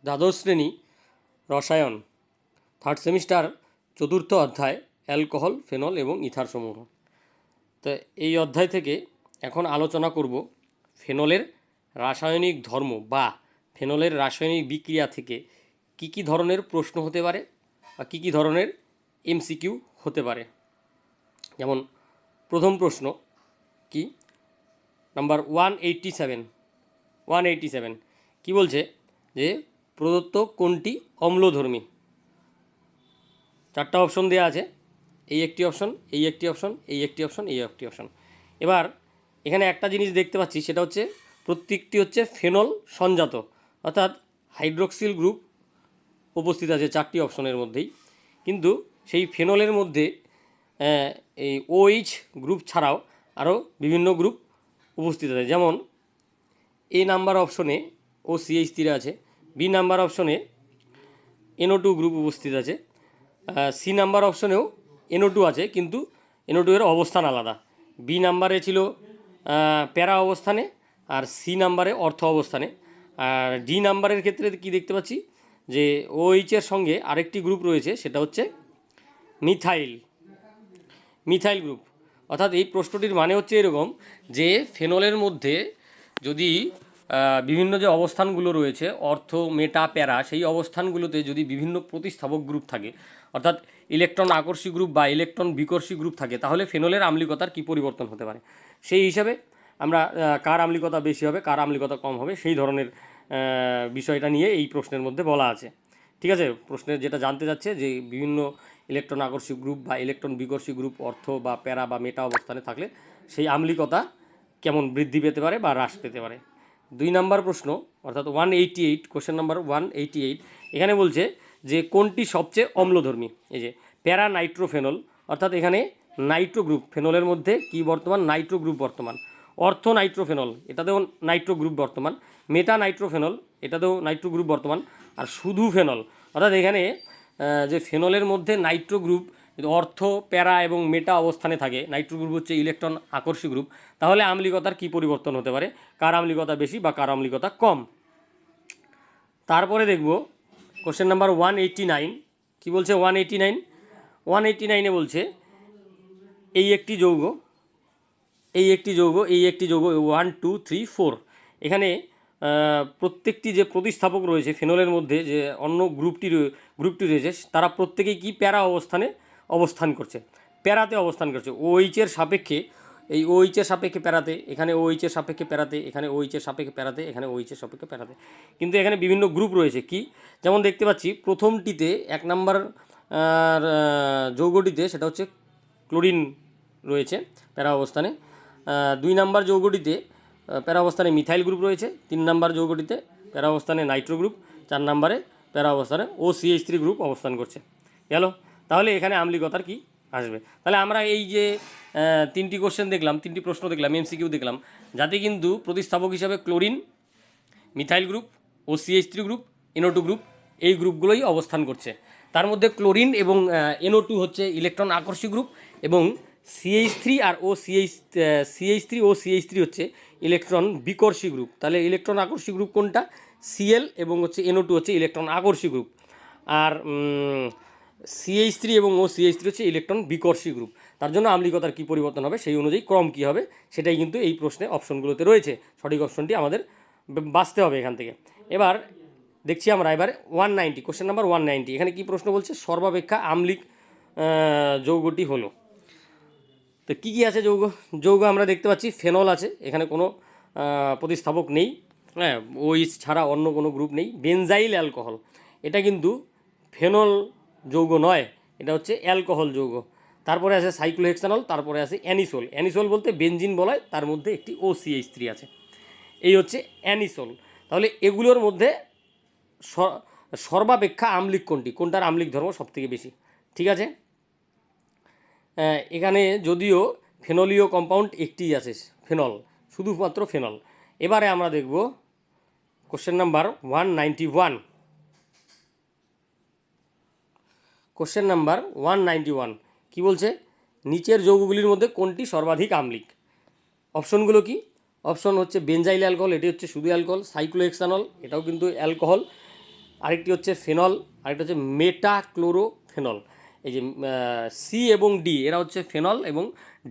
দ্বাদশ শ্রেণী রসায়ন থার্ড সেমিস্টার চতুর্থ অধ্যায় অ্যালকোহল, ফেনল এবং ইথার সমূহ। তো এই অধ্যায় থেকে এখন আলোচনা করব ফেনলের রাসায়নিক ধর্ম বা ফেনলের রাসায়নিক বিক্রিয়া থেকে কি ধরনের প্রশ্ন হতে পারে বা কি ধরনের এমসিকিউ হতে পারে। যেমন প্রথম প্রশ্ন কি, নাম্বার 187 কি বলছে যে প্রদত্ত কোনটি অম্লধর্মী। চারটা অপশন দেওয়া আছে, এই একটি অপশন, এই একটি অপশন, এই একটি অপশন, এই একটি অপশন। এবার এখানে একটা জিনিস দেখতে পাচ্ছি, সেটা হচ্ছে প্রত্যেকটি হচ্ছে ফেনল সংজাত, অর্থাৎ হাইড্রোক্সিল গ্রুপ উপস্থিত আছে চারটি অপশনের মধ্যেই। কিন্তু সেই ফেনলের মধ্যে এই OH গ্রুপ ছাড়াও আরও বিভিন্ন গ্রুপ উপস্থিত আছে। যেমন এ নাম্বার অপশনে OCH3 আছে, বি নাম্বার অপশনে NO2 গ্রুপ উপস্থিত আছে, সি নাম্বার অপশনেও NO2 আছে, কিন্তু NO2 এর অবস্থান আলাদা। বি নাম্বারে ছিল প্যারা অবস্থানে, আর সি নাম্বারে অর্থ অবস্থানে। আর ডি নাম্বারের ক্ষেত্রে কি দেখতে পাচ্ছি যে OH এর সঙ্গে আরেকটি গ্রুপ রয়েছে, সেটা হচ্ছে মিথাইল গ্রুপ। অর্থাৎ এই প্রশ্নটির মানে হচ্ছে এরকম যে ফেনলের মধ্যে যদি বিভিন্ন যে অবস্থানগুলো রয়েছে অর্থ, মেটা, প্যারা, সেই অবস্থানগুলোতে যদি বিভিন্ন প্রতিস্থাপক গ্রুপ থাকে, অর্থাৎ ইলেকট্রন আকর্ষী গ্রুপ বা ইলেকট্রন বিকর্ষী গ্রুপ থাকে, তাহলে ফেনলের আম্লিকতার কী পরিবর্তন হতে পারে। সেই হিসাবে আমরা কার আম্লিকতা বেশি হবে, কার আম্লিকতা কম হবে, সেই ধরনের বিষয়টা নিয়ে এই প্রশ্নের মধ্যে বলা আছে। ঠিক আছে, প্রশ্নের যেটা জানতে যাচ্ছে যে বিভিন্ন ইলেকট্রন আকর্ষী গ্রুপ বা ইলেকট্রন বিকর্ষী গ্রুপ অর্থ বা প্যারা বা মেটা অবস্থানে থাকলে সেই আম্লিকতা কেমন বৃদ্ধি পেতে পারে বা হ্রাস পেতে পারে। 2 নম্বর প্রশ্ন, অর্থাৎ 188, কোশ্চেন নাম্বার 188, এখানে বলছে যে কোনটি সবচেয়ে অম্লধর্মী। এই যে প্যারা নাইট্রোফেনল, অর্থাৎ এখানে নাইট্রো গ্রুপ, ফেনলের মধ্যে কি বর্তমান, নাইট্রো গ্রুপ বর্তমান। অর্থ নাইট্রোফেনল, এটাতেও নাইট্রো গ্রুপ বর্তমান। মেটা নাইট্রোফেনল, এটাতেও নাইট্রো গ্রুপ বর্তমান। আর শুধু ফেনল, অর্থাৎ এখানে যে ফেনলের মধ্যে নাইট্রো গ্রুপ অর্থ, প্যারা এবং মেটা অবস্থানে থাকে, নাইট্রো গ্রুপ হচ্ছে ইলেকট্রন আকর্ষী গ্রুপ, তাহলে আম্লিকতার কি পরিবর্তন হতে পারে, কার আম্লিকতা বেশি বা কার আম্লিকতা কম। তারপরে দেখব কোশ্চেন নাম্বার 189, কি বলছে 189 বলছে এই একটি যৌগ, এই একটি যৌগ, এই একটি যৌগ 1 2 3 4, এখানে প্রত্যেকটি যে প্রতিস্থাপক রয়েছে ফেনলের মধ্যে, যে অন্য গ্রুপটি রয়েছে, তারা প্রত্যেকেই কি প্যারা অবস্থানে অবস্থান করছে, প্যারাতে অবস্থান করছে। OH এর সাপেক্ষে, এই OH এর সাপেক্ষে প্যারাতে, এখানে OH এর সাপেক্ষে প্যারাতে, এখানে OH এর সাপেক্ষে প্যারাতে, এখানে OH এর সাপেক্ষে প্যারাতে। কিন্তু এখানে বিভিন্ন গ্রুপ রয়েছে, কি যেমন দেখতে পাচ্ছি প্রথমটিতে 1 নম্বর যৌগটিতে সেটা হচ্ছে ক্লোরিন রয়েছে প্যারা অবস্থানে। 2 নম্বর যৌগটিতে প্যারা অবস্থানে মিথাইল গ্রুপ রয়েছে। 3 নম্বর যৌগটিতে প্যারা অবস্থানে নাইট্রো গ্রুপ। 4 নম্বরে প্যারা অবস্থানে OCH3 গ্রুপ অবস্থান করছে। গেল, তাহলে এখানে আম্লিকতার কি আসবে। তাহলে আমরা এই যে 3টি কোশ্চেন দেখলাম, 3টি প্রশ্ন দেখলাম, MCQ দেখলাম, যাতে কিন্তু প্রতিস্থাপক হিসাবে chlorine, methyl group, OCH3 group, NO2 group, এই গ্রুপগুলোই অবস্থান করছে। তার মধ্যে ক্লোরিন এবং NO2 হচ্ছে ইলেকট্রন আকর্ষী গ্রুপ, এবং CH3 আর CH3 ও CH3 হচ্ছে ইলেকট্রন বিকর্ষী গ্রুপ। তাহলে ইলেকট্রন আকর্ষী গ্রুপ কোনটা, Cl, এবং হচ্ছে NO2 হচ্ছে ইলেকট্রন আকর্ষী গ্রুপ, আর CH3 এবং OCH3 হচ্ছে ইলেকট্রন বিকর্ষী গ্রুপ। তার জন্য আম্লিকতার কী পরিবর্তন হবে, সেই অনুযায়ী ক্রম কী হবে, সেটাই কিন্তু এই প্রশ্নে অপশনগুলোতে রয়েছে। সঠিক অপশনটি আমাদের বাছতে হবে এখান থেকে। এবার দেখছি আমরা এবার 190, কোশ্চেন নাম্বার 190, এখানে কি প্রশ্ন বলছে, সর্বাপেক্ষা আম্লিক যৌগটি হলো। তো কী কী আছে যৌগ আমরা দেখতে পাচ্ছি ফেনল আছে, এখানে কোনো প্রতিস্থাপক নেই, হ্যাঁ, OH ছাড়া অন্য কোনো গ্রুপ নেই। বেনজাইল অ্যালকোহল, এটা কিন্তু ফেনল যৌগ নয়, এটা হচ্ছে অ্যালকোহল যৌগ। তারপরে আছে সাইক্লোহেক্সানল, তারপরে আছে অ্যানিসোল বলতে বেনজিন বলায়, তার মধ্যে একটি OCH3 আছে, এই হচ্ছে অ্যানিসোল। তাহলে এগুলোর মধ্যে সর্বাপেক্ষা আম্লিক কোনটি, কোনটার আম্লিক ধর্ম সবথেকে বেশি। ঠিক আছে, এখানে যদিও ফেনলীয় কম্পাউন্ড একটি আছে, ফেনল, শুধুমাত্র ফেনল। এবারে আমরা দেখব কোশ্চেন নাম্বার 191, কোশ্চেন নাম্বার 191 কি বলছে, নিচের যৌগগুলির মধ্যে কোনটি সর্বাধিক আম্লিক। অপশনগুলো কি, অপশন হচ্ছে বেনজাইল অ্যালকোহল, এটি হচ্ছে শুধু অ্যালকোহল। সাইক্লোহেক্সানল, এটাও কিন্তু অ্যালকোহল। আরেকটি হচ্ছে ফেনল, আরেকটা হচ্ছে মেটাক্লোরোফেনল। এই যে সি এবং ডি এরা হচ্ছে ফেনল এবং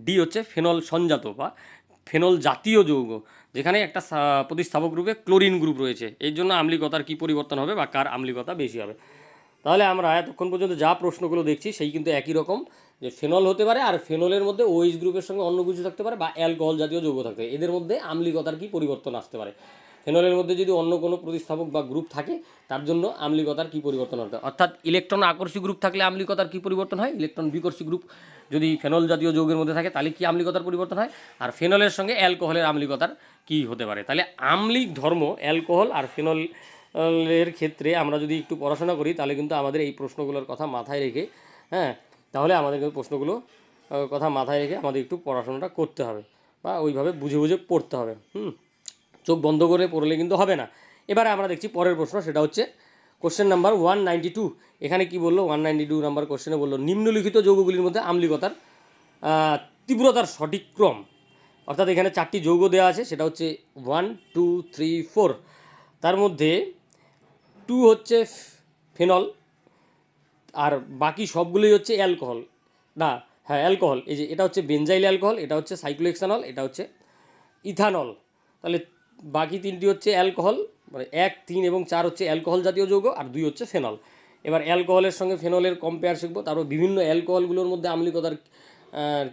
ডি হচ্ছে ফেনল সংজাত বা ফেনল জাতীয় যৌগ, যেখানে একটা প্রতিস্থাপক গ্রুপে ক্লোরিন গ্রুপ রয়েছে। এই জন্য আম্লিকতার কী পরিবর্তন হবে বা কার আম্লিকতা বেশি হবে। তাহলে আমরা এতক্ষণ পর্যন্ত যা প্রশ্নগুলো দেখছি সেই কিন্তু একই রকম, যে ফেনল হতে পারে আর ফেনলের মধ্যে ওএইচ গ্রুপের সঙ্গে অন্য কিছু থাকতে পারে বা অ্যালকোহল জাতীয় যৌগ থাকতে পারে, এদের মধ্যে আম্লিকতার কী পরিবর্তন আসতে পারে। ফেনলের মধ্যে যদি অন্য কোনো প্রতিস্থাপক বা গ্রুপ থাকে তার জন্য আম্লিকতার কী পরিবর্তন হতে হয়, অর্থাৎ ইলেকট্রন আকর্ষী গ্রুপ থাকলে আম্লিকতার কী পরিবর্তন হয়, ইলেকট্রন বিকর্ষী গ্রুপ যদি ফেনল জাতীয় যৌগের মধ্যে থাকে তাহলে কী আম্লিকতার পরিবর্তন হয়, আর ফেনলের সঙ্গে অ্যালকোহলের আম্লিকতার কী হতে পারে। তাহলে আম্লিক ধর্ম অ্যালকোহল আর ফেনল এর ক্ষেত্রে আমরা যদি একটু পড়াশোনা করি তাহলে কিন্তু আমাদের এই প্রশ্নগুলোর কথা মাথায় রেখে, হ্যাঁ, তাহলে আমাদের কিন্তু প্রশ্নগুলো কথা মাথায় রেখে আমাদের একটু পড়াশোনাটা করতে হবে বা ওইভাবে বুঝে বুঝে পড়তে হবে। চোখ বন্ধ করে পড়লে কিন্তু হবে না। এবারে আমরা দেখছি পরের প্রশ্ন, সেটা হচ্ছে কোশ্চেন নাম্বার 192। এখানে কি বললো, 192 নাম্বার কোশ্চেনে বললো নিম্নলিখিত যৌগগুলির মধ্যে আম্লিকতার তীব্রতার সঠিক ক্রম। অর্থাৎ এখানে 4টি যৌগ দেওয়া আছে, সেটা হচ্ছে 1 2 3 4। তার মধ্যে 2 হচ্ছে ফেনল আর বাকি সবগুলোই হচ্ছে অ্যালকোহল। না, হ্যাঁ অ্যালকোহল। এই যে এটা হচ্ছে বেনজাইল অ্যালকোহল, এটা হচ্ছে সাইক্লোহেক্সানল, এটা হচ্ছে ইথানল। তাহলে বাকি 3টি হচ্ছে অ্যালকোহল, মানে 1 3 এবং 4 হচ্ছে অ্যালকোহল জাতীয় যৌগ আর 2 হচ্ছে ফেনল। এবার অ্যালকোহলের সঙ্গে ফেনলের কম্পেয়ার শিখবো, তারপর বিভিন্ন অ্যালকোহলগুলোর মধ্যে আম্লিকতার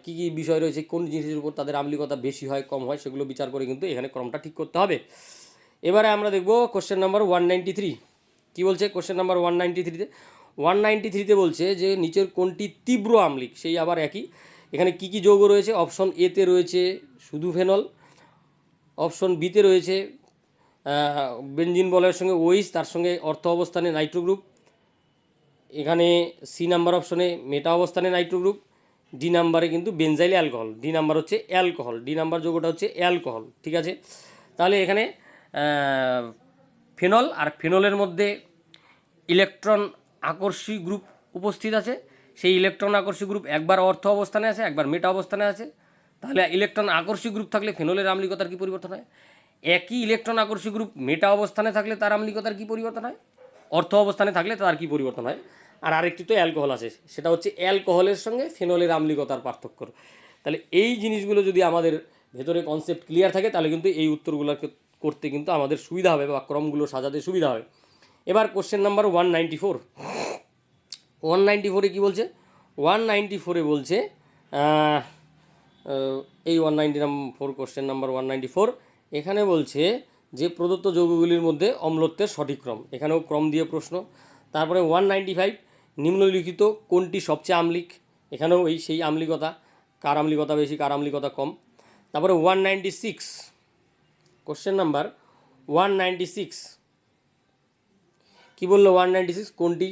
কী কী বিষয় রয়েছে, কোন জিনিসের উপর তাদের আম্লিকতা বেশি হয় কম হয় সেগুলো বিচার করে কিন্তু এখানে ক্রমটা ঠিক করতে হবে। এবারে আমরা দেখব কোশ্চেন নাম্বার 193 কী বলছে। কোশ্চেন নাম্বার 193তে বলছে যে নিচের কোনটি তীব্র আম্লিক, সেই আবার একই। এখানে কী কী যৌগ রয়েছে, অপশন এতে রয়েছে শুধু ফেনল, অপশন বিতে রয়েছে বেনজিন বলয়ের সঙ্গে ওইস, তার সঙ্গে অর্থ অবস্থানে নাইট্রো গ্রুপ, এখানে সি নাম্বার অপশনে মেটা অবস্থানে নাইট্রো গ্রুপ, ডি নাম্বারে কিন্তু বেনজাইল অ্যালকোহল, ডি নাম্বার হচ্ছে অ্যালকোহল, ডি নাম্বার যৌগটা হচ্ছে অ্যালকোহল। ঠিক আছে, তাহলে এখানে ফেনল আর ফেনলের মধ্যে ইলেকট্রন আকর্ষী গ্রুপ উপস্থিত আছে। সেই ইলেকট্রন আকর্ষী গ্রুপ একবার অর্থ অবস্থানে আছে, একবার মেটা অবস্থানে আছে। তাহলে ইলেকট্রন আকর্ষী গ্রুপ থাকলে ফেনলের আম্লিকতার কী পরিবর্তন হয়, একই ইলেকট্রন আকর্ষী গ্রুপ মেটা অবস্থানে থাকলে তার আম্লিকতার কী পরিবর্তন হয়, অর্থ অবস্থানে থাকলে তার কী পরিবর্তন হয়। আর আরেকটি তো অ্যালকোহল আছে, সেটা হচ্ছে অ্যালকোহলের সঙ্গে ফেনলের আম্লিকতার পার্থক্য। তাহলে এই জিনিসগুলো যদি আমাদের ভেতরে কনসেপ্ট ক্লিয়ার থাকে তাহলে কিন্তু এই উত্তরগুলোকে করতে কিন্তু আমাদের সুবিধা হবে বা ক্রমগুলো সাজাতে সুবিধা হবে। এবার কোশ্চেন নাম্বার 194 কী বলছে, 194 বলছে এই 194 কোশ্চেন নাম্বার 194 এখানে বলছে যে প্রদত্ত যৌগগুলির মধ্যে অম্লত্বের সঠিক ক্রম, এখানেও ক্রম দিয়ে প্রশ্ন। তারপরে 195 নিম্নলিখিত কোনটি সবচেয়ে আম্লিক, এখানেও এই সেই আম্লিকতা, কার আম্লিকতা বেশি কার আম্লিকতা কম। তারপরে 196 কোশ্চেন নাম্বার 196 কী বললো, 196 কোনটি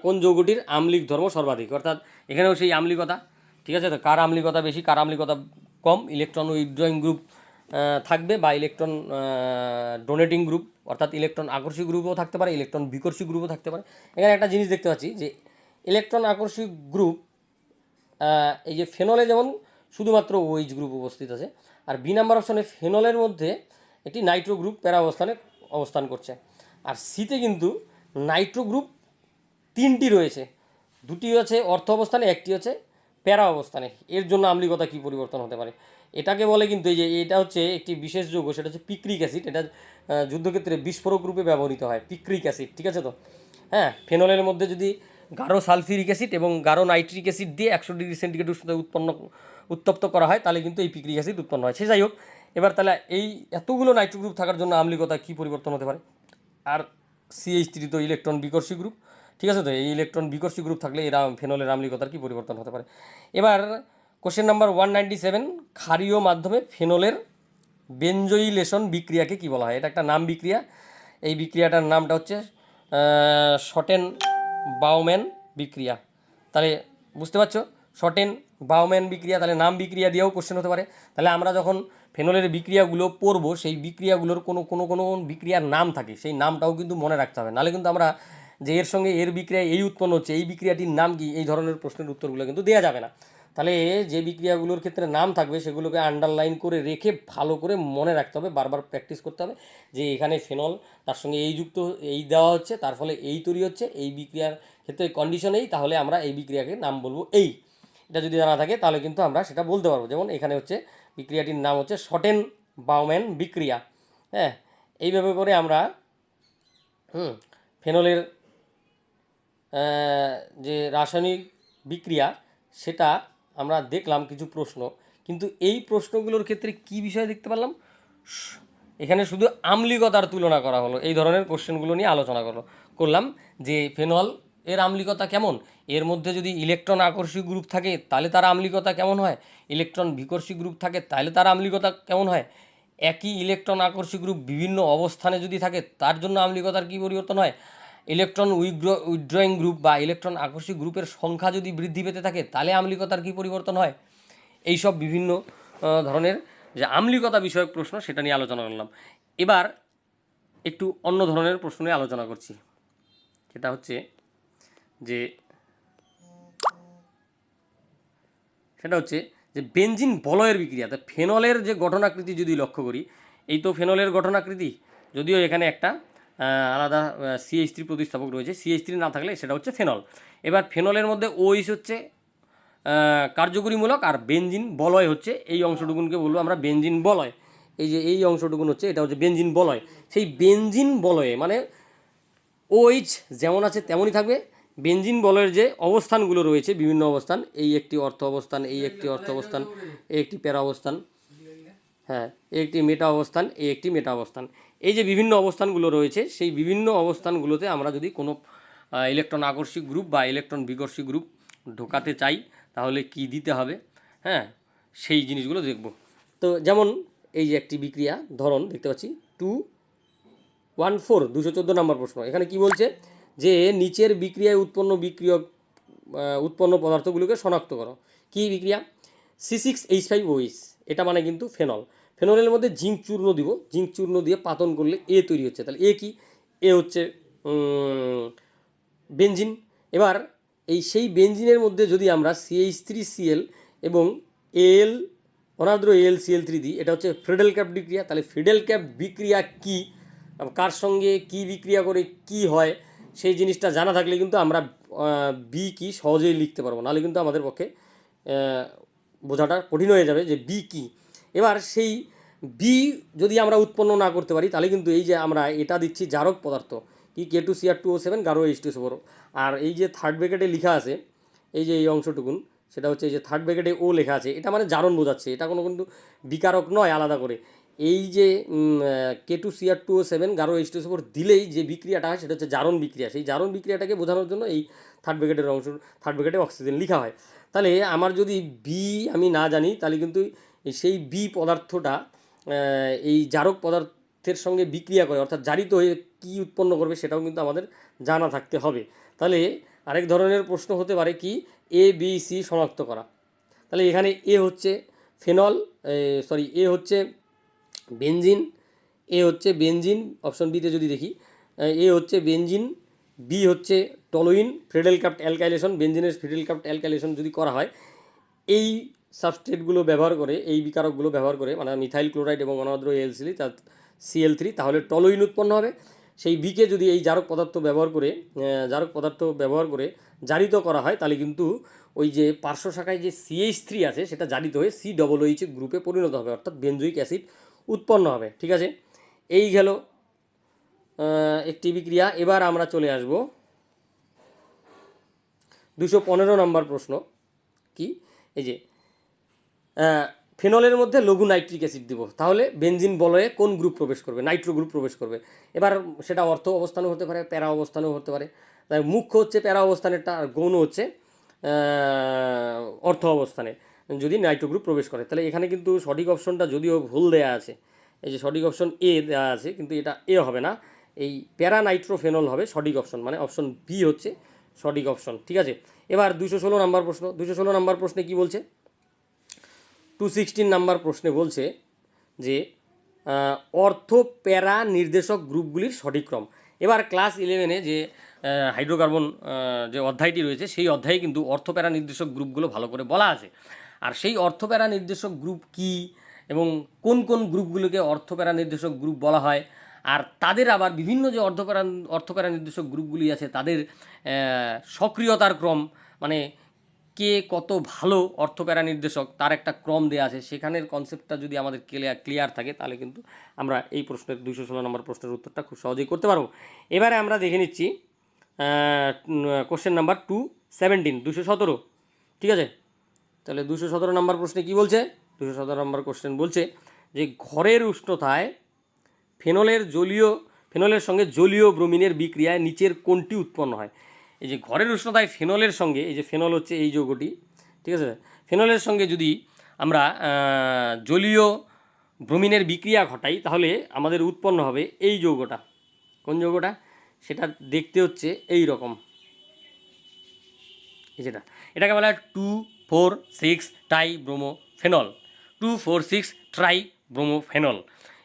কোন যৌগটির আম্লিক ধর্ম সর্বাধিক, অর্থাৎ এখানেও সেই আম্লিকতা। ঠিক আছে, তো কার আম্লিকতা বেশি কার আম্লিকতা কম, ইলেকট্রন উইথড্রয়িং গ্রুপ থাকবে বা ইলেকট্রন ডোনেটিং গ্রুপ, অর্থাৎ ইলেকট্রন আকর্ষী গ্রুপও থাকতে পারে, ইলেকট্রন বিকর্ষী গ্রুপও থাকতে পারে। এখানে একটা জিনিস দেখতে পাচ্ছি যে ইলেকট্রন আকর্ষী গ্রুপ এই যে ফেনলে যেমন শুধুমাত্র ওইচ গ্রুপ উপস্থিত আছে, আর বি নাম্বার অপশনে ফেনলের মধ্যে একটি নাইট্রো গ্রুপ প্যারা অবস্থানে অবস্থান করছে, আর সিতে কিন্তু নাইট্রো গ্রুপ 3টি রয়েছে, 2টি হচ্ছে অর্থ অবস্থানে, একটি হচ্ছে প্যারা অবস্থানে। এর জন্য আম্লিকতা কী পরিবর্তন হতে পারে, এটাকে বলে কিন্তু এই যে এটা হচ্ছে একটি বিশেষ যৌগ, সেটা হচ্ছে পিক্রিক অ্যাসিড। এটা যুদ্ধক্ষেত্রে বিস্ফোরক রূপে ব্যবহৃত হয়, পিক্রিক অ্যাসিড। ঠিক আছে তো, হ্যাঁ, ফেনলের মধ্যে যদি গাঢ় সালফিউরিক অ্যাসিড এবং গাঢ় নাইট্রিক অ্যাসিড দিয়ে 100 ডিগ্রি সেন্টিগ্রেড উষ্ণতায় উত্তপ্ত করা হয় তাহলে কিন্তু এই পিক্রিক অ্যাসিড উৎপন্ন হয়। সে যাই হোক, এবার তাহলে এই এতগুলো নাইট্রো গ্রুপ থাকার জন্য আম্লিকতা কী পরিবর্তন হতে পারে, আর CH3 তো ইলেকট্রন বিকর্ষী গ্রুপ। ঠিক আছে তো, এই ইলেকট্রন বিকর্ষী গ্রুপ থাকলে এরা ফেনলের আম্লিকতার কী পরিবর্তন হতে পারে। এবার কোশ্চেন নাম্বার 197 ক্ষারীয় মাধ্যমে ফেনলের বেনজোইলেশন বিক্রিয়াকে কী বলা হয়, এটা একটা নাম বিক্রিয়া। এই বিক্রিয়াটার নামটা হচ্ছে শটেন বাউম্যান বিক্রিয়া। তাহলে বুঝতে পারছো, শটেন বাউম্যান বিক্রিয়া, তাহলে নাম বিক্রিয়া দিয়েও কোশ্চেন হতে পারে। তাহলে আমরা যখন ফেনলের বিক্রিয়াগুলো পড়ব সেই বিক্রিয়াগুলোর কোনো বিক্রিয়ার নাম থাকে, সেই নামটাও কিন্তু মনে রাখতে হবে, নাহলে কিন্তু আমরা যে এর সঙ্গে এর বিক্রিয়া এই উৎপন্ন হচ্ছে, এই বিক্রিয়াটির নাম কি, এই ধরনের প্রশ্নের উত্তরগুলো কিন্তু দেওয়া যাবে না। তাহলে যে বিক্রিয়াগুলোর ক্ষেত্রে নাম থাকবে সেগুলোকে আন্ডারলাইন করে রেখে ভালো করে মনে রাখতে হবে, বারবার প্র্যাকটিস করতে হবে যে এখানে ফেনল তার সঙ্গে এই যুক্ত, এই দেওয়া হচ্ছে, তার ফলে এই তৈরি হচ্ছে, এই বিক্রিয়ার ক্ষেত্রে কন্ডিশন এই, তাহলে আমরা এই বিক্রিয়াকে নাম বলবো এই। এটা যদি জানা থাকে তাহলে কিন্তু আমরা সেটা বলতে পারবো। যেমন এখানে হচ্ছে বিক্রিয়াটির নাম হচ্ছে শটেন বাউম্যান বিক্রিয়া। হ্যাঁ, এইভাবে করে আমরা ফেনলের যে রাসায়নিক বিক্রিয়া সেটা আমরা দেখলাম কিছু প্রশ্ন, কিন্তু এই প্রশ্নগুলোর ক্ষেত্রে কি বিষয় দেখতে পারলাম, এখানে শুধু আম্লিকতার তুলনা করা হলো, এই ধরনের কোশ্চেনগুলো নিয়ে আলোচনা করলাম যে ফেনল এর আম্লিকতা কেমন, এর মধ্যে যদি ইলেকট্রন আকর্ষী গ্রুপ থাকে তাহলে তার আম্লিকতা কেমন হয়, ইলেকট্রন বিকর্ষী গ্রুপ থাকে তাহলে তার আম্লিকতা কেমন হয়, একই ইলেকট্রন আকর্ষী গ্রুপ বিভিন্ন অবস্থানে যদি থাকে তার জন্য আম্লিকতার কী পরিবর্তন হয়, ইলেকট্রন উইথড্রয়িং গ্রুপ বা ইলেকট্রন আকর্ষী গ্রুপের সংখ্যা যদি বৃদ্ধি পেতে থাকে তাহলে আম্লিকতার কী পরিবর্তন হয়। এইসব বিভিন্ন ধরনের যে আম্লিকতা বিষয়ক প্রশ্ন সেটা নিয়ে আলোচনা করলাম। এবার একটু অন্য ধরনের প্রশ্ন নিয়ে আলোচনা করছি, সেটা হচ্ছে যে বেনজিন বলয়ের বিক্রিয়া। তা ফেনলের যে গঠনাকৃতি যদি লক্ষ্য করি, এই তো ফেনলের গঠনাকৃতি, যদিও এখানে একটা আলাদা CH3 প্রতিস্থাপক রয়েছে, CH3 না থাকলে সেটা হচ্ছে ফেনল। এবার ফেনলের মধ্যে OH হচ্ছে কার্যকরীমূলক আর বেনজিন বলয় হচ্ছে এই অংশটুকুনকে বলবো আমরা বেনজিন বলয়। এই যে এই অংশটুকুন হচ্ছে এটা হচ্ছে বেনজিন বলয়। সেই বেনজিন বলয়ে মানে OH যেমন আছে তেমনই থাকবে, বেনজিন বলয়ের যে অবস্থানগুলো রয়েছে বিভিন্ন অবস্থান, এই একটি অর্থ অবস্থান, এই একটি অর্থ অবস্থান, এই একটি প্যারা অবস্থান, হ্যাঁ এই একটি মেটা অবস্থান, এই একটি মেটা অবস্থান, এই যে বিভিন্ন অবস্থানগুলো রয়েছে সেই বিভিন্ন অবস্থানগুলোতে আমরা যদি কোনো ইলেকট্রন আকর্ষী গ্রুপ বা ইলেকট্রন বিকর্ষী গ্রুপ ঢোকাতে চাই তাহলে কি দিতে হবে, হ্যাঁ সেই জিনিসগুলো দেখব। তো যেমন এই যে একটি বিক্রিয়া ধরন দেখতে পাচ্ছি 214 নম্বর প্রশ্ন। এখানে কি বলছে যে নিচের বিক্রিয়ায় উৎপন্ন পদার্থগুলোকে শনাক্ত করো। কি বিক্রিয়া, C6H5OH, এটা মানে কিন্তু ফেনল। ফেনলের মধ্যে জিঙ্ক চূর্ণ দিব, জিঙ্ক চূর্ণ দিয়ে পাতন করলে এ তৈরি হচ্ছে, তাহলে এ কি, এ হচ্ছে বেনজিন। এবার সেই বেনজিনের মধ্যে যদি আমরা CH3Cl এবং এল অনাদ্র AlCl3 দিই, এটা হচ্ছে ফ্রিডেল ক্যাপ বিক্রিয়া। তাহলে ফ্রিডেল ক্যাপ বিক্রিয়া কি, কার সঙ্গে কি বিক্রিয়া করে কি হয়, সেই জিনিসটা জানা থাকলে কিন্তু আমরা বি কি সহজেই লিখতে পারবো, নাহলে কিন্তু আমাদের পক্ষে বোঝাটা কঠিন হয়ে যাবে যে বি কি। এবার সেই বি যদি আমরা উৎপন্ন না করতে পারি তাহলে কিন্তু এই যে আমরা এটা দিচ্ছি জারক পদার্থ কি K2Cr2O7 গাঢ় H2SO4, আর এই যে থার্ড ব্র্যাকেটে লেখা আছে এই যে এই অংশটুকুন সেটা হচ্ছে এই যে থার্ড ব্র্যাকেটে ও লেখা আছে, এটা মানে জারণ বোঝাচ্ছে, এটা কোনো কিন্তু বিকারক নয় আলাদা করে। এই যে K2Cr2O7 গাঢ় H2SO4 দিলেই যে বিক্রিয়াটা হয় সেটা হচ্ছে জারণ বিক্রিয়া। সেই জারণ বিক্রিয়াটাকে বোঝানোর জন্য এই থার্ড ব্র্যাকেটে অক্সিজেন লেখা হয়। তাহলে আমার যদি বি আমি না জানি তাহলে কিন্তু সেই বি পদার্থটা এই জারক পদার্থের সঙ্গে বিক্রিয়া করে, অর্থাৎ জারিত হয়ে কী উৎপন্ন করবে সেটাও কিন্তু আমাদের জানা থাকতে হবে। তাহলে আরেক ধরনের প্রশ্ন হতে পারে কি ABC শনাক্ত করা। তাহলে এখানে এ হচ্ছে ফেনল, এ হচ্ছে বেনজিন, এ হচ্ছে বেনজিন, অপশন বিতে যদি দেখি এ হচ্ছে বেনজিন, বি হচ্ছে টলুইন ফ্রিডেল ক্যাপ্ট অ্যালকাইলেশন, বেনজিনের ফ্রিডেল ক্যাপ্ট অ্যালকাইলেশন যদি করা হয় এই সাবস্ট্রেটগুলো ব্যবহার করে, এই বিকারকগুলো ব্যবহার করে, মানে মিথাইল ক্লোরাইড এবং অনাদ্র CL3 তাহলে টলুইন উৎপন্ন হবে। সেই বিকে যদি এই জারক পদার্থ ব্যবহার করে জারিত করা হয় তাহলে কিন্তু ওই যে পার্শ্ব শাখায় যে CH3 আছে সেটা জারিত হয়ে COOH গ্রুপে পরিণত হবে, অর্থাৎ বেনজোইক অ্যাসিড উৎপন্ন হবে। ঠিক আছে, এই গেল একটি বিক্রিয়া। এবার আমরা চলে আসব 215 নম্বর প্রশ্ন। কি, এই যে ফেনলের মধ্যে লঘু নাইট্রিক অ্যাসিড দিব, তাহলে বেনজিন বলয়ে কোন গ্রুপ প্রবেশ করবে, নাইট্রো গ্রুপ প্রবেশ করবে। এবার সেটা অর্থ অবস্থানেও হতে পারে, প্যারা অবস্থানেও হতে পারে। তাই মুখ্য হচ্ছে প্যারা অবস্থানেরটা, আর গৌণ হচ্ছে অর্থ অবস্থানে যদি নাইট্রো গ্রুপ প্রবেশ করে। তাহলে এখানে কিন্তু সঠিক অপশনটা যদিও ভুল দেয়া আছে, এই যে সঠিক অপশন এ দেওয়া আছে কিন্তু এটা এ হবে না, এই প্যারা নাইট্রোফেনল হবে সঠিক অপশন, মানে অপশন বি হচ্ছে সঠিক অপশন। ঠিক আছে, এবার 216 নম্বর প্রশ্ন। 216 নম্বর প্রশ্নে কি বলছে, 216 নাম্বার প্রশ্নে বলছে যে অর্থ প্যারা নির্দেশক গ্রুপগুলির সঠিক ক্রম। এবার ক্লাস 11-এ যে হাইড্রোকার্বন যে অধ্যায়টি রয়েছে সেই অধ্যায়ে কিন্তু অর্থপ্যারা নির্দেশক গ্রুপগুলো ভালো করে বলা আছে। আর সেই অর্থপ্যারা নির্দেশক গ্রুপ কি এবং কোন কোন গ্রুপগুলোকে অর্থপ্যারা নির্দেশক গ্রুপ বলা হয়, আর তাদের আবার বিভিন্ন যে অর্থপ্যারা নির্দেশক গ্রুপগুলি আছে তাদের সক্রিয়তার ক্রম, মানে কে কত ভালো অর্থপ্যারা নির্দেশক তার একটা ক্রম দেওয়া আছে, সেখানের কনসেপ্টটা যদি আমাদের ক্লিয়ার থাকে তাহলে কিন্তু আমরা এই প্রশ্নের 216 নম্বর প্রশ্নের উত্তরটা খুব সহজেই করতে পারবো। এবারে আমরা দেখে নিচ্ছি কোশ্চেন নাম্বার 217, 217, ঠিক আছে। তাহলে 217 নম্বর প্রশ্নে কি বলছে? 217 নম্বর কোশ্চেন বলছে যে ঘরের উষ্ণতায় ফেনলের সঙ্গে জলীয় ব্রোমিনের বিক্রিয়ায় নিচের কোনটি উৎপন্ন হয়? এই যে ঘরের উষ্ণতায় ফেনলের সঙ্গে, এই যে ফেনল হচ্ছে এই যৌগটি, ঠিক আছে, ফেনলের সঙ্গে যদি আমরা জলীয় ব্রোমিনের বিক্রিয়া ঘটাই তাহলে আমাদের উৎপন্ন হবে এই যৌগটা। কোন যৌগটা? সেটা দেখতে হচ্ছে এই রকম, এটাকে বলা হয় 2,4,6 ট্রাই ব্রোমোফেনল। 2,4,6 ট্রাই ব্রোমোফেনল,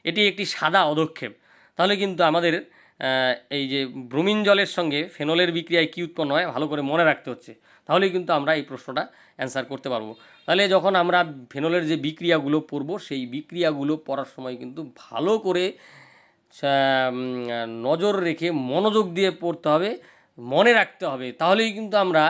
এটি একটি সাদা অধক্ষেপ। তাহলে কিন্তু আমাদের এই যে ব্রোমিন জলের সঙ্গে ফেনলের বিক্রিয়ায় কী উৎপন্ন হয় ভালো করে মনে রাখতে হচ্ছে, তাহলেই কিন্তু আমরা এই প্রশ্নটা অ্যান্সার করতে পারবো। তাহলে যখন আমরা ফেনলের যে বিক্রিয়াগুলো পড়ব সেই বিক্রিয়াগুলো পড়ার সময় কিন্তু ভালো করে নজর রেখে মনোযোগ দিয়ে পড়তে হবে, মনে রাখতে হবে। তাহলেই কিন্তু আমরা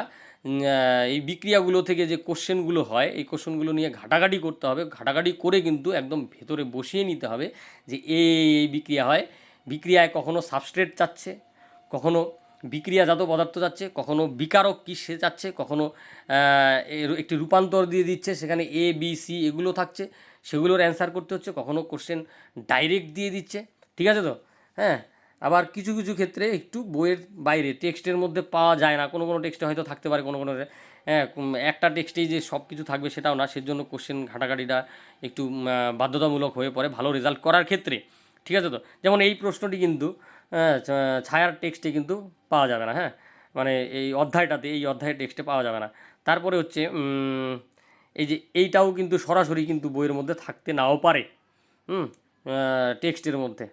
এই বিক্রিয়াগুলো থেকে যে কোশ্চেনগুলো হয় এই কোশ্চেনগুলো নিয়ে ঘাটাঘাটি করতে হবে, ঘাটাঘাটি করে কিন্তু একদম ভেতরে বসিয়ে নিতে হবে যে এই বিক্রিয়া হয়। বিক্রিয়ায় কখনো সাবস্ট্রেট চাচ্ছে, কখনো বিক্রিয়াজাত পদার্থ চাচ্ছে, কখনো বিকারক কী সে চাচ্ছে, কখনো এর একটি রূপান্তর দিয়ে দিচ্ছে, সেখানে এ বি সি এগুলো থাকছে, সেগুলোর অ্যান্সার করতে হচ্ছে। কখনো কোশ্চেন ডাইরেক্ট দিয়ে দিচ্ছে, ঠিক আছে তো? হ্যাঁ, আবার কিছু কিছু ক্ষেত্রে একটু বইয়ের বাইরে টেক্সটের মধ্যে পাওয়া যায় না, কোনো কোনো টেক্সটে হয়তো থাকতে পারে, কোনো কোনো একটা টেক্সটেই যে সব কিছু থাকবে সেটাও না, সেজন্য কোশ্চেন ঘাটাঘাটিটা একটু বাধ্যতামূলক হয়ে পড়ে ভালো রেজাল্ট করার ক্ষেত্রে, ঠিক আছে তো? যেমন এই প্রশ্নটি কিন্তু ছায়ার টেক্সটে কিন্তু পাওয়া যাবে না, হ্যাঁ, মানে এই অধ্যায়ের টেক্সটে পাওয়া যাবে না। তারপরে হচ্ছে এই যে এইটাও কিন্তু সরাসরি কিন্তু বইয়ের মধ্যে থাকতে নাও পারে, টেক্সটের মধ্যে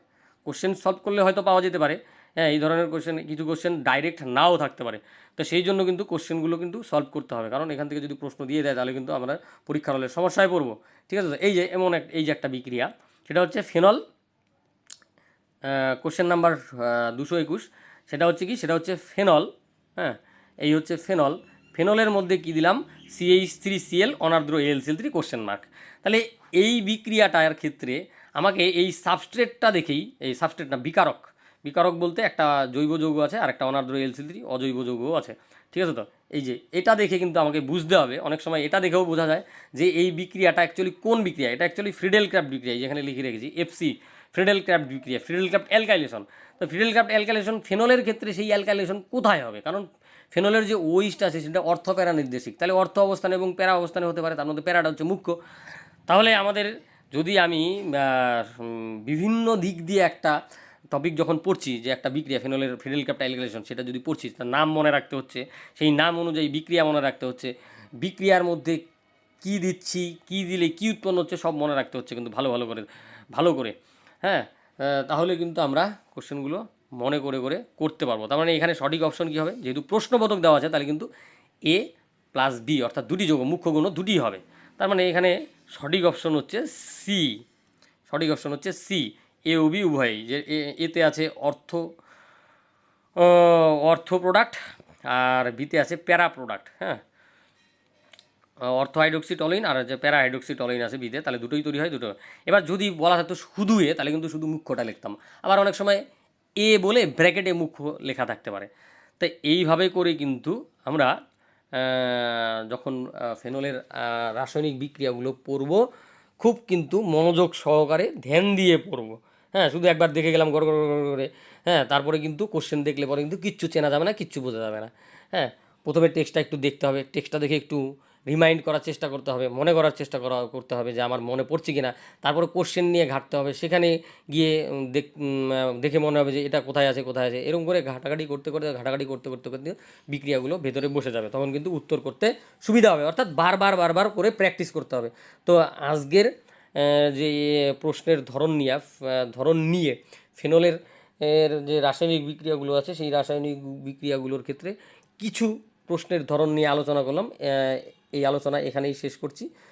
কোশ্চেন সলভ করলে হয়তো পাওয়া যেতে পারে। হ্যাঁ, এই ধরনের কোশ্চেন, কিছু কোশ্চেন ডাইরেক্ট নাও থাকতে পারে। তো সেই জন্য কিন্তু কোশ্চেনগুলো কিন্তু সলভ করতে হবে, কারণ এখান থেকে যদি প্রশ্ন দিয়ে দেয় তাহলে কিন্তু আমরা পরীক্ষার হলে সমস্যায় পড়বো, ঠিক আছে? তো এই যে এই যে একটা বিক্রিয়া, সেটা হচ্ছে ফেনল, কোশ্চেন নাম্বার 221, সেটা হচ্ছে কি? সেটা হচ্ছে ফেনল। হ্যাঁ, এই হচ্ছে ফেনল। ফেনলের মধ্যে কি দিলাম? CH3Cl অনার্দ্র AlCl3 question mark. তাহলে এই বিক্রিয়াটার ক্ষেত্রে আমাকে এই সাবস্ট্রেটটা দেখেই, এই সাবস্ট্রেট না, বিকারক বলতে একটা জৈব যৌগ আছে আর একটা অনার্দ্র AlCl3 অজৈব যৌগও আছে, ঠিক আছে তো? এই যে এটা দেখে কিন্তু আমাকে বুঝতে হবে, অনেক সময় এটা দেখেও বোঝা যায় যে এই বিক্রিয়াটা অ্যাকচুয়ালি কোন বিক্রিয়া। এটা অ্যাকচুয়ালি ফ্রিডেল ক্রাফট বিক্রিয়া, যেখানে লিখে রেখেছি FC, ফ্রিডেল ক্রাফট বিক্রিয়া, ফ্রিডেল ক্রাফট অ্যালকাইলেশন। তো ফ্রিডেল ক্রাফট অ্যালকাইলেশন ফেনলের ক্ষেত্রে সেই অ্যালকাইলেশন কোথায় হবে? কারণ ফেনলের যে ওইসটা আছে সেটা অর্থ প্যারা নির্দেশিক, তাহলে অর্থ অবস্থানে এবং প্যারা অবস্থানে হতে পারে, তার মধ্যে প্যারাটা হচ্ছে মুখ্য। তাহলে আমাদের যদি আমি বিভিন্ন দিক দিয়ে একটা টপিক যখন পড়ছি, যে একটা বিক্রিয়া ফিডেল ক্রাফট অ্যালকাইলেশন, সেটা যদি পড়ছি তার নাম মনে রাখতে হচ্ছে, সেই নাম অনুযায়ী বিক্রিয়া মনে রাখতে হচ্ছে, বিক্রিয়ার মধ্যে কি দিচ্ছি, কি দিলে কি উৎপন্ন হচ্ছে সব মনে রাখতে হচ্ছে কিন্তু ভালো করে, হ্যাঁ। তাহলে কিন্তু আমরা কোশ্চেনগুলো মনে করে করে করতে পারবো। তার মানে এখানে সঠিক অপশন কী হবে? যেহেতু প্রশ্নবোধক দেওয়া আছে তাহলে কিন্তু A+B, অর্থাৎ দুটি যৌগ, মুখ্য গুণ দুটিই হবে। তার মানে এখানে সঠিক অপশন হচ্ছে সি, সঠিক অপশন হচ্ছে সি, A ও B উভয়ই। যে এতে আছে অর্থ প্রোডাক্ট আর বিতে আছে প্যারা প্রোডাক্ট, হ্যাঁ, অর্থ হাইড্রোক্সিটলিন আর যে প্যারা হাইড্রোক্সিটলিন আছে বিতে, তাহলে দুটোই তৈরি হয় দুটো। এবার যদি বলা থাকতো শুধু এ, তাহলে কিন্তু শুধু মুখ্যটা লিখতাম। আবার অনেক সময় এ বলে ব্র্যাকেটে মুখ্য লেখা থাকতে পারে। তাই এইভাবে করে কিন্তু আমরা যখন ফেনলের রাসায়নিক বিক্রিয়াগুলো পড়ব খুব কিন্তু মনোযোগ সহকারে ধ্যান দিয়ে পড়ব। হ্যাঁ, শুধু একবার দেখে গেলাম গড় করে, হ্যাঁ, তারপরে কিন্তু কোশ্চেন দেখলে পরে কিন্তু কিচ্ছু চেনা যাবে না, কিচ্ছু বোঝা যাবে না। হ্যাঁ, প্রথমে টেক্সটটা একটু দেখতে হবে, টেক্সটটা দেখে একটু রিমাইন্ড করার চেষ্টা করতে হবে, মনে করার চেষ্টা করতে হবে যে আমার মনে পড়ছে কিনা। তারপরে কোশ্চেন নিয়ে ঘাঁটতে হবে, সেখানে গিয়ে দেখে মনে হবে যে এটা কোথায় আছে এরকম করে ঘাটাঘাটি করতে করতে বিক্রিয়াগুলো ভেতরে বসে যাবে, তখন কিন্তু উত্তর করতে সুবিধা হবে। অর্থাৎ বারবার করে প্র্যাকটিস করতে হবে। তো আজকের যে প্রশ্নের ধরন নিয়ে ফেনলের এর যে রাসায়নিক বিক্রিয়াগুলো আছে সেই রাসায়নিক বিক্রিয়াগুলোর ক্ষেত্রে কিছু প্রশ্নের ধরন নিয়ে আলোচনা করলাম। এই আলোচনা এখানেই শেষ করছি।